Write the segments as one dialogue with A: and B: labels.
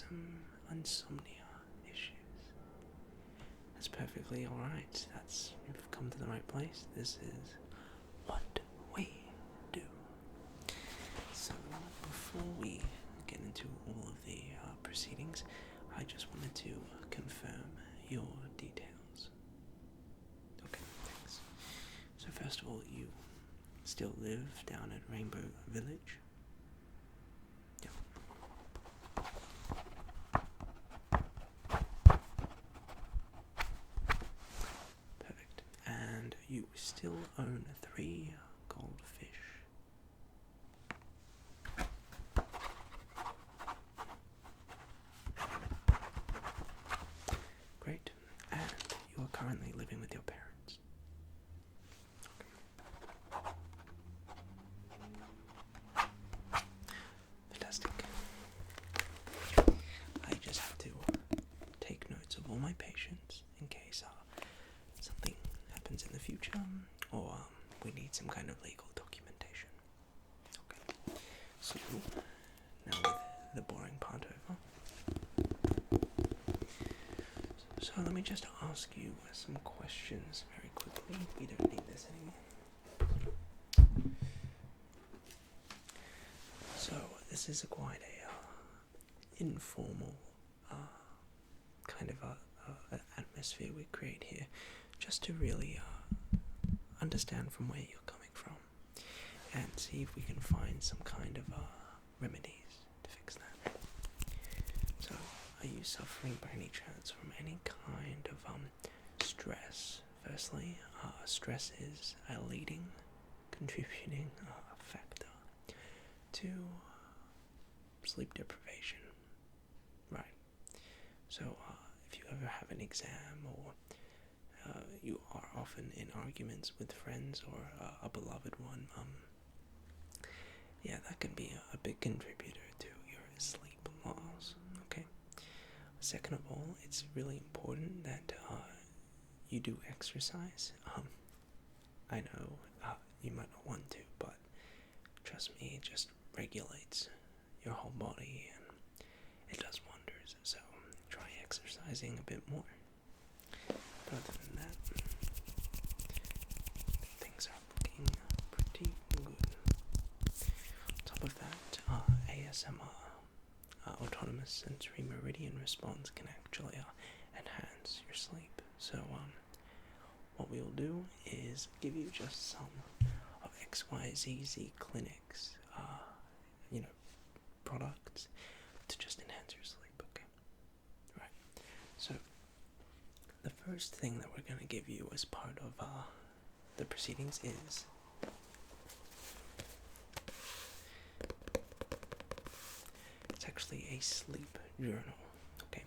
A: some insomnia issues. That's perfectly alright. You've come to the right place. This is what we do. So, before we get into all of the proceedings, I just wanted to confirm your details. Okay, thanks. So first of all, you still live down at Rainbow Village? Yeah. Perfect. And you still own 3 goldfish? Great. And you are currently living with your parents? Okay. Fantastic. I just have to take notes of all my patients in case something happens in the future or we need some kind of legal documentation. Okay. So, now with the boring part over. So let me just ask you some questions very quickly. We don't need this anymore. So this is quite a informal kind of atmosphere we create here, just to really understand from where you're coming from and see if we can find some kind of remedies to fix that. So, are you suffering by any chance from any kind of stress? Firstly, stress is a leading, contributing factor to sleep deprivation. Right. So, if you ever have an exam or you are often in arguments with friends or a beloved one, yeah, that can be a big contributor to your sleep loss. Okay. Second of all, it's really important that you do exercise. I know you might not want to, but trust me, it just regulates your whole body and it does wonders. So try exercising a bit more. But other than that, things are looking pretty good. On top of that, ASMR, autonomous sensory meridian response, can actually enhance your sleep. So what we'll do is give you just some of xyZZZ clinics, products to just enhance your sleep. Okay, right. So the first thing that we're going to give you as part of the proceedings is it's actually a sleep journal. Okay,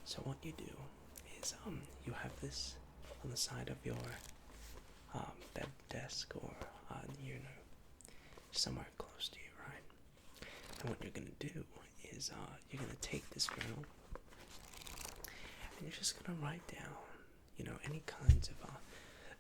A: so what you do is you have this on the side of your bed desk or somewhere close to you, right? And what you're going to do is you're going to take this journal and you're just going to write down, any kinds of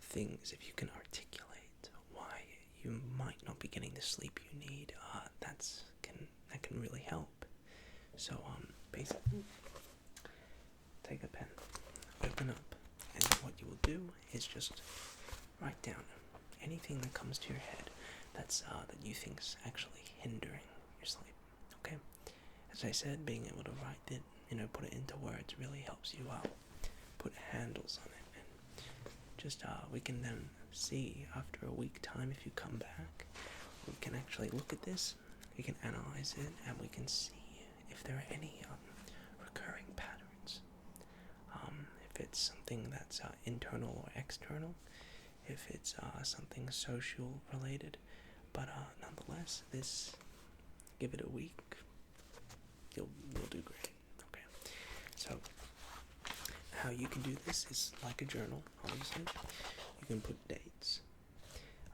A: things. If you can articulate why you might not be getting the sleep you need, that can really help. So basically, take a pen, open up, and what you will do is just write down anything that comes to your head that you think's actually hindering your sleep. Okay. As I said, being able to write it, put it into words really helps you out. Put handles on it, and just we can then see after a week time, if you come back, we can actually look at this, we can analyze it, and we can see if there are any recurring patterns. If it's something that's internal or external, if it's something social related, but nonetheless, give it a week, you'll do great. Okay, so how you can do this is like a journal. Obviously, you can put dates,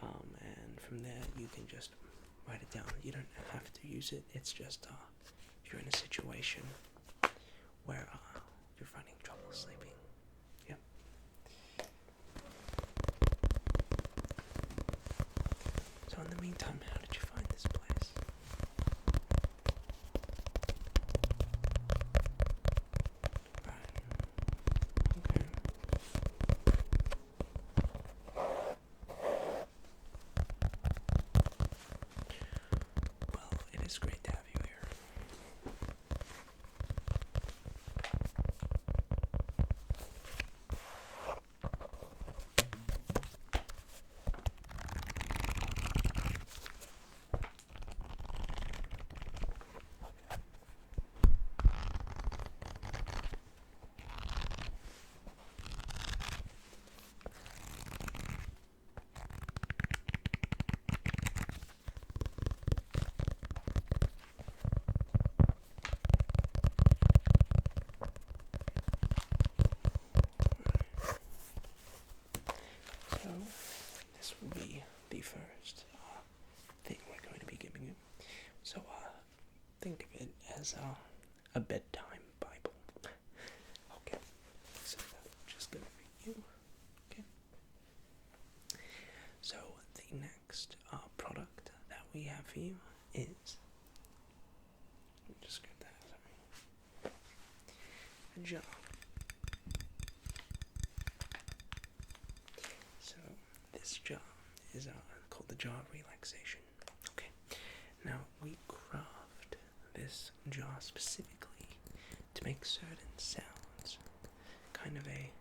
A: and from there you can just write it down. You don't have to use it. It's just if you're in a situation where you're finding trouble sleeping. Yeah. So in the meantime, how did you find this place? as a bedtime Bible. Okay, so I'm just gonna read you. Okay. So the next product that we have for you is, just get that, sorry, a jar. So this jar is called the Jar of Relaxation. Okay. Now we craft this jar specifically to make certain sounds, kind of a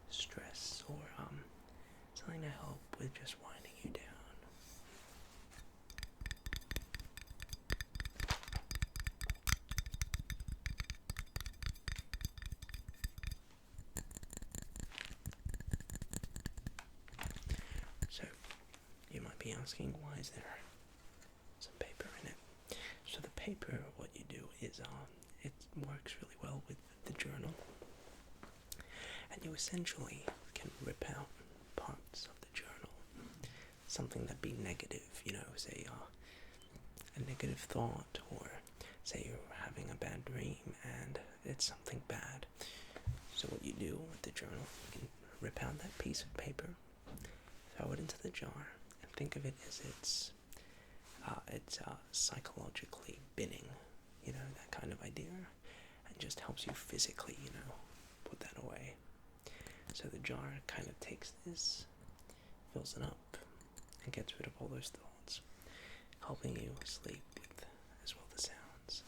A: stress or something to help with just winding you down. So you might be asking, why is there some paper in it? So the paper, what you do is it works really well with the journal, and you essentially can rip out parts of the journal, something that'd be negative, say a negative thought, or say you're having a bad dream and it's something bad. So what you do with the journal, you can rip out that piece of paper, throw it into the jar, and think of it as it's psychologically binning, that kind of idea, and just helps you physically, put that away. So the jar kind of takes this, fills it up, and gets rid of all those thoughts, helping you sleep with as well the sounds.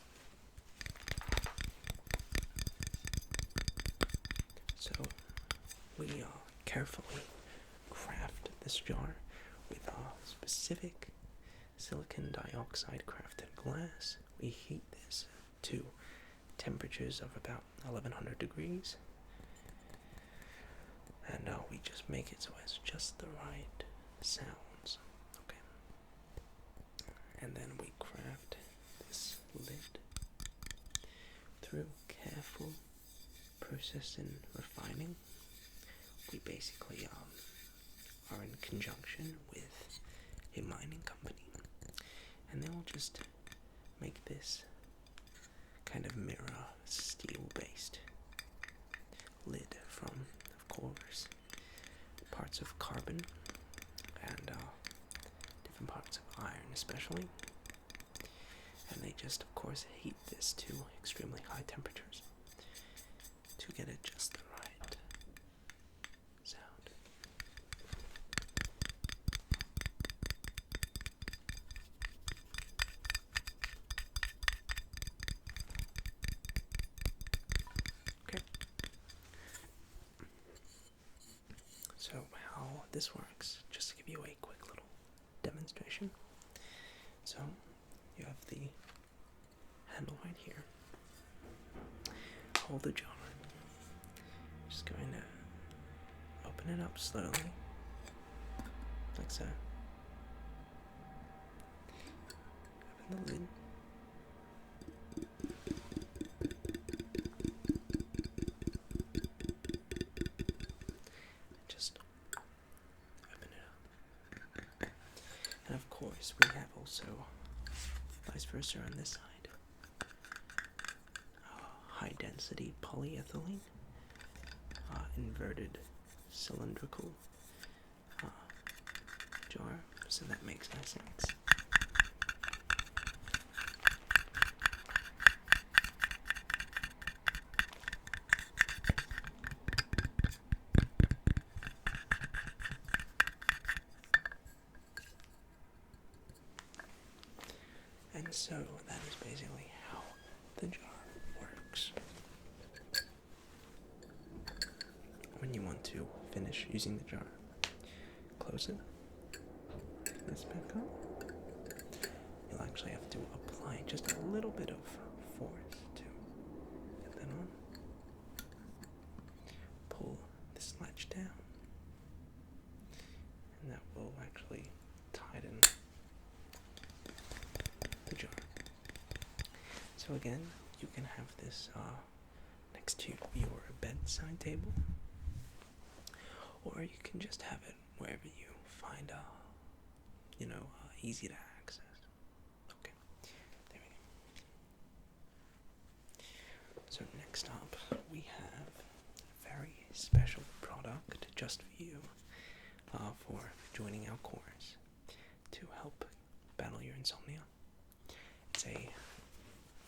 A: So we carefully craft this jar with specific silicon dioxide crafted glass. We heat this to temperatures of about 1100 degrees, and we just make it so it's just the right sounds. Okay. And then we craft this lid through careful process and refining. We basically are in conjunction with a mining company, and they will just make this kind of mirror steel based lid from, of course, parts of carbon and different parts of iron especially, and they just of course heat this to extremely high temperatures to get it just the right sound. Okay. So how this works, just to give you a quick little demonstration. So you have the handle right here. Hold the jar. Just going to open it up slowly, like so. Open the lid. Just open it up. And of course, we have also vice versa on this side. High density polyethylene, inverted cylindrical jar, so that makes no sense. And so that is basically how the jar works. When you want to finish using the jar, close it, this back up. You'll actually have to apply just a little bit of force to get that on. Pull this latch down, and that will actually tighten the jar. So again, you can have this next to your bedside table, or you can just have it wherever you find easy to access. Okay, there we go. So next up, we have a very special product just for you for joining our course to help battle your insomnia. It's a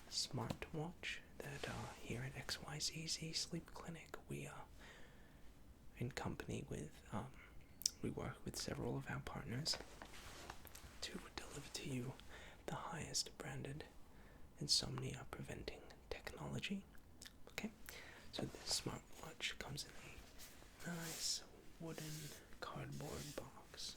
A: smartwatch that here at xyZZZ Sleep Clinic we in company with we work with several of our partners to deliver to you the highest branded insomnia preventing technology. Okay, so this smartwatch comes in a nice wooden cardboard box.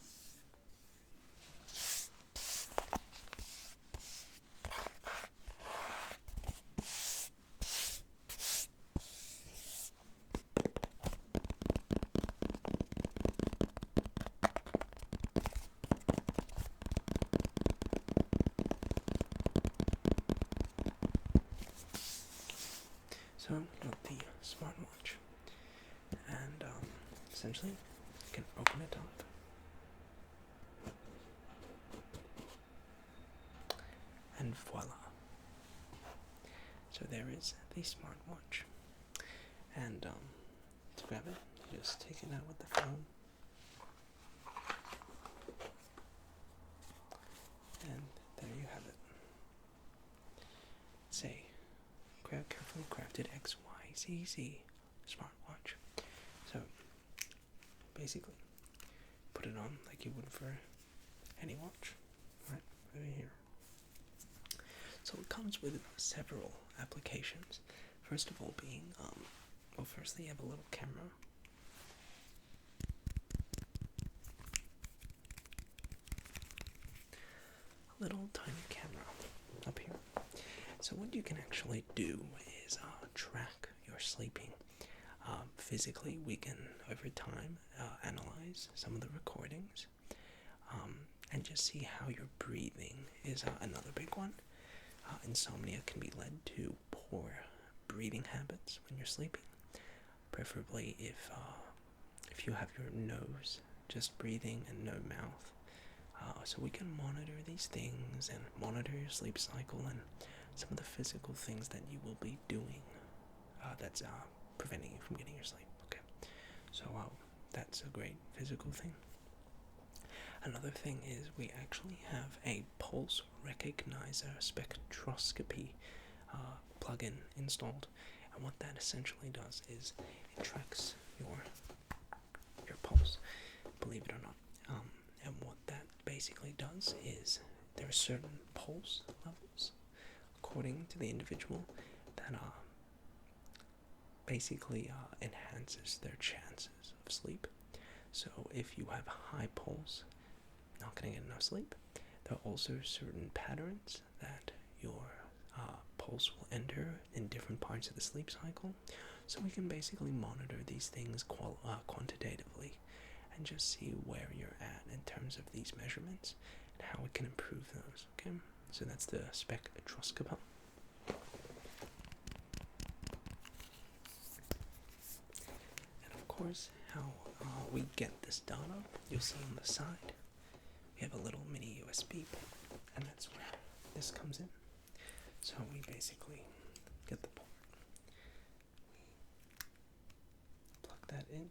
A: So you got the smartwatch, and essentially you can open it up, and voila! So there is the smartwatch, and to grab it, you just take it out with the phone, and there you have it. It's a carefully crafted xyZZZ smartwatch. So basically, put it on like you would for any watch, right over here. So it comes with several applications. First of all, being well, firstly you have a little camera. A little tiny camera up here. So what you can actually do is track your sleeping. Physically, we can, over time, analyze some of the recordings and just see how your breathing is another big one. Insomnia can be led to poor breathing habits when you're sleeping, preferably if you have your nose just breathing and no mouth. So we can monitor these things and monitor your sleep cycle and some of the physical things that you will be doing that's preventing you from getting your sleep. Okay, so that's a great physical thing. Another thing is we actually have a pulse recognizer spectroscopy plugin installed, and what that essentially does is it tracks your pulse, believe it or not. And what that basically does is there are certain pulse levels according to the individual that basically enhances their chances of sleep. So if you have a high pulse, not going to get enough sleep. There are also certain patterns that your pulse will enter in different parts of the sleep cycle. So we can basically monitor these things quantitatively and just see where you're at in terms of these measurements and how we can improve those. Okay, so that's the spectroscopy. And of course, how we get this data, you'll see on the side, we have a little mini USB port, and that's where this comes in. So we basically get the port, we plug that in.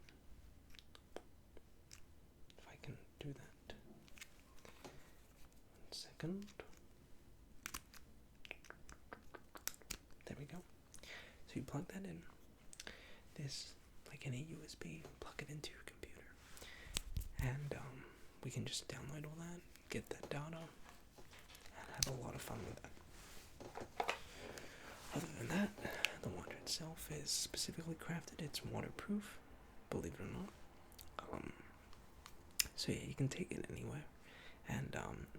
A: If I can do that. 1 second. There we go. So you plug that in. This, like any USB, plug it into your computer, and we can just download all that, get that data, and have a lot of fun with that. Other than that, the watch itself is specifically crafted. It's waterproof, believe it or not. So yeah, you can take it anywhere, and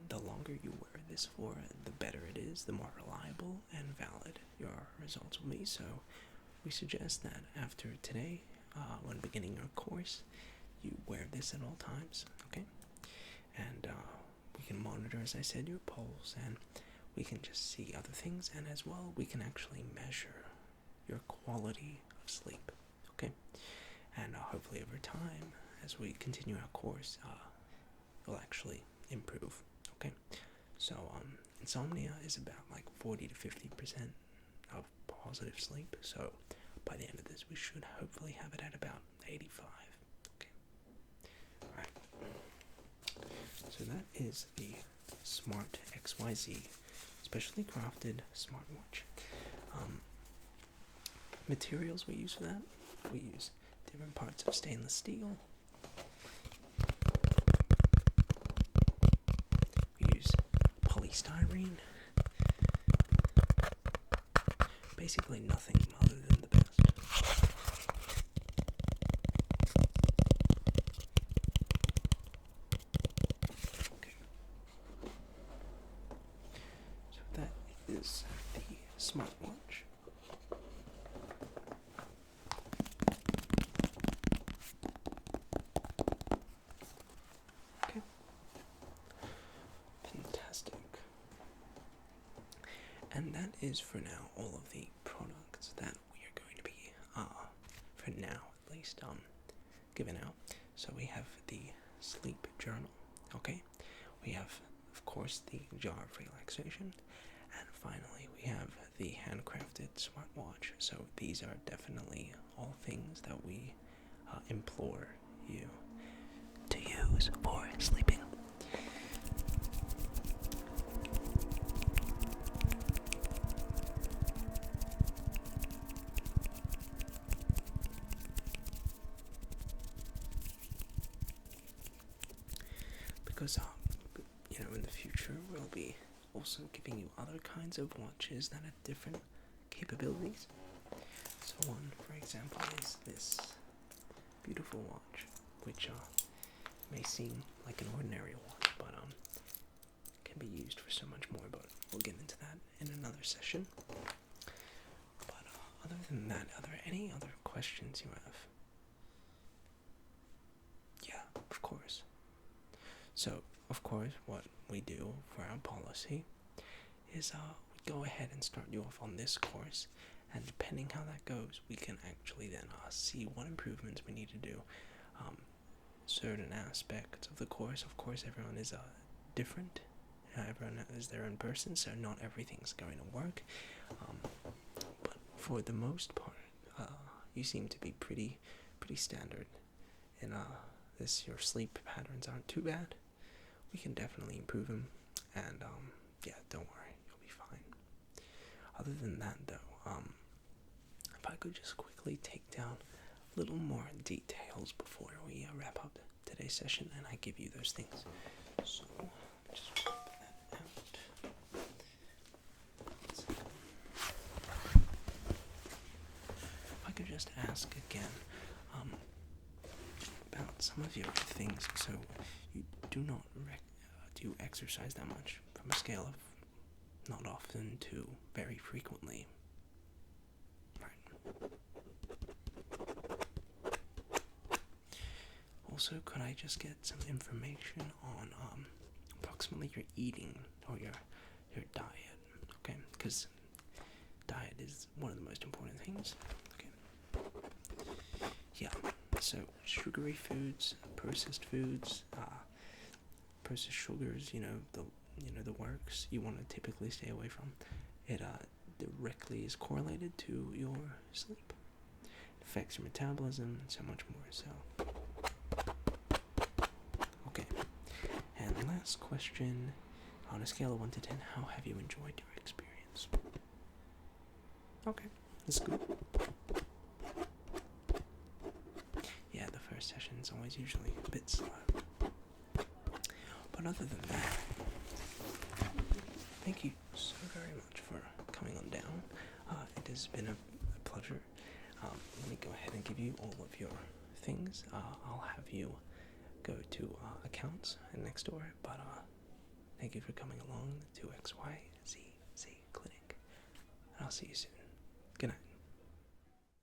A: the longer you wear this for, the better it is, the more reliable and valid your results will be. So we suggest that after today, when beginning your course, you wear this at all times, okay? And we can monitor, as I said, your pulse, and we can just see other things, and as well, we can actually measure your quality of sleep, okay? And hopefully over time, as we continue our course, it'll actually improve, okay? So insomnia is about like 40 to 50% of positive sleep. So by the end of this, we should hopefully have it at about 85. Okay. Alright. So that is the Smart XYZ specially crafted smartwatch. Materials we use for that, we use different parts of stainless steel. We use polystyrene. Basically nothing other than the best. Okay. So that is the smartwatch. Okay. Fantastic. And that is for now all of the products that we are going to be, for now at least, giving out. So we have the sleep journal, okay? We have, of course, the Jar of Relaxation, and finally we have the handcrafted smartwatch. So these are definitely all things that we implore you to use for sleeping. Because, in the future we'll be also giving you other kinds of watches that have different capabilities. So one, for example, is this beautiful watch, which may seem like an ordinary watch, but can be used for so much more, but we'll get into that in another session. But other than that, are there any other questions you have? Yeah, of course. So, of course, what we do for our policy is we go ahead and start you off on this course, and depending how that goes, we can actually then see what improvements we need to do. Certain aspects of the course, of course, everyone is different. Everyone is their own person, so not everything's going to work. But for the most part, you seem to be pretty standard. And your sleep patterns aren't too bad. We can definitely improve them, and yeah, don't worry, you'll be fine. Other than that, though, if I could just quickly take down a little more details before we wrap up today's session, and I give you those things. So, just wrap that out. If I could just ask again, about some of your things. So, you do not do you exercise that much, from a scale of not often to very frequently? Right. Also, could I just get some information on approximately your eating or your diet? Okay, because diet is one of the most important things. Okay. Yeah. So sugary foods, processed foods, processed sugars, the works you want to typically stay away from. It directly is correlated to your sleep. It affects your metabolism and so much more. So, okay. And last question, on a scale of 1 to 10, how have you enjoyed your experience? Okay, that's good. Yeah, the first session is always usually a bit slow. But other than that, thank you so very much for coming on down. It has been a pleasure. Let me go ahead and give you all of your things. I'll have you go to accounts and next door, but thank you for coming along to xyZZZ Clinic, and I'll see you soon. Good night.